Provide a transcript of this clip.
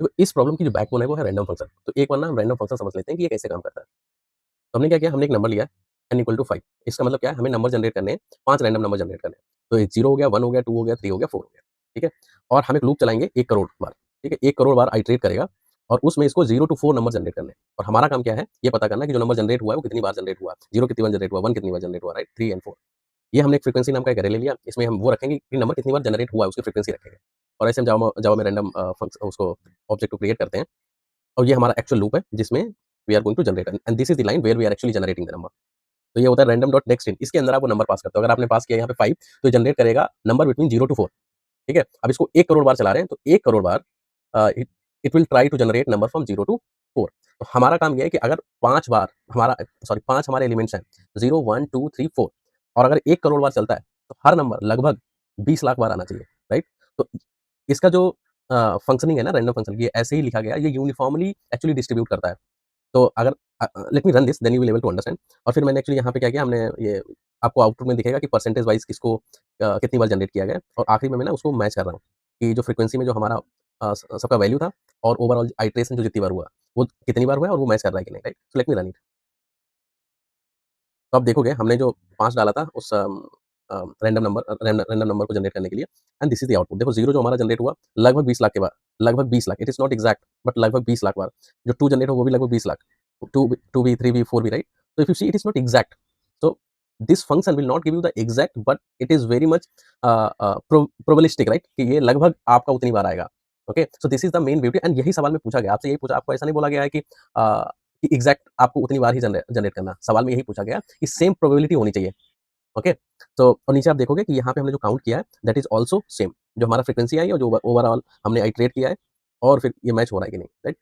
तो इस प्रॉब्लम की जो बैकबोन है वो है रैंडम फंक्शन। तो एक बार ना हम रैंडम फंक्शन समझ लेते हैं कि ये कैसे काम करता है। तो हमने क्या किया, हमने एक नंबर लिया n इक्वल टू 5। इसका मतलब क्या है, हमें नंबर जनरेट करने हैं, 5 रैंडम नंबर जनरेट करने हैं। तो एक 0 हो गया, 1 हो गया, 2 हो गया, 3 हो गया, 4 हो गया, ठीक है? और हम एक लूप चलाएँगे 1 करोड़ बार, ठीक है? 1 करोड़ बार आइटरेट करेगा और उसमें इसको 0 टू 4 नंबर जनरेट करने हैं। और हमारा काम क्या है, ये पता करना है कि जो नंबर जनरेट हुआ है वो कितनी बार जनरेट हुआ, 0 कितनी बार जनरेट हुआ, 1 कितनी बार जनरेट हुआ, राइट? 3 एंड 4। ये हमने एक फ्रीक्वेंसी नाम का एक अरे ले लिया, इसमें हम वो रखेंगे कि नंबर कितनी बार जनरेट हुआ है, उसकी फ्रीक्वेंसी रखेंगे। और ऐसे हम जावा में रैंडम उसको ऑब्जेक्ट को क्रिएट करते हैं और ये हमारा एक्चुअल लूप है जिसमें we are going to generate and this is the line where we are actually generating the number. तो ये होता है रैंडम डॉट नेक्स्ट इन, इसके अंदर आप वो नंबर पास करते हो। अगर आपने पास किया यहाँ पे 5 तो ये जनरेट करेगा नंबर बिटवीन 0 टू 4, ठीक है? अब इसको 1 करोड़ बार चला रहे हैं, तो 1 करोड़ बार it it will try to generate number from 0 to 4। तो हमारा काम ये है कि अगर 5 बार हमारा 5 हमारे एलिमेंट्स हैं, 0, 1, 2, 3, 4 और अगर 1 करोड़ बार चलता है, तो हर नंबर लगभग 20 लाख बार आना चाहिए, राइट? तो इसका जो फंक्शनिंग है ना रैंडम फंक्शन, ये ऐसे ही लिखा गया है, ये यूनिफॉर्मली एक्चुअली डिस्ट्रीब्यूट करता है। तो अगर let me run this then you will able to understand. और फिर मैंने एक्चुअली यहाँ पे क्या किया, हमने ये आपको आउटपुट में दिखेगा कि परसेंटेज वाइज़ किसको कितनी बार जनरेट किया गया है और आखिरी में मैं ना उसको मैच कर रहा हूँ, कि जो फ्रीक्वेंसी में जो हमारा सबका वैल्यू था और ओवरऑल आइट्रेशन जो जितनी बार हुआ, वो कितनी बार हुआ है और वो मैच कर रहा है कि नहीं, right? So let me run it. तो आप देखोगे हमने जो 5 डाला था उस रैंडम नंबर को जनरेट करने के लिए and this is the output. देखो 0 जो हमारा जनरेट हुआ लगभग 20 लाख के बार, लगभग 20 lakh, it is not exact but लगभग 20 लाख बार। जो 2 जनरेट हो वो भी लगभग 20 लाख, 2 भी, 3 भी, 4 भी, right? So if you see it is not exact. So this function will not give you the exact but it is very much probabilistic, right? कि ये लगभग आपका उतनी बार आएगा। Okay, so this is the main beauty and यही सवाल में पूछा गया, आपसे यही पूछा, आपको ऐसा नहीं बोला गया है कि एग्ज़ैक्ट आपको उतनी बार ही जनरेट करना। सवाल में यही पूछा गया कि सेम प्रोबेबिलिटी होनी चाहिए। ओके, तो और नीचे आप देखोगे कि यहाँ पे हमने जो काउंट किया है दैट इज़ आल्सो सेम। जो हमारा फ्रीक्वेंसी आई है और जो ओवरऑल हमने आइट्रेट किया है और फिर ये मैच हो रहा है कि नहीं, राइट?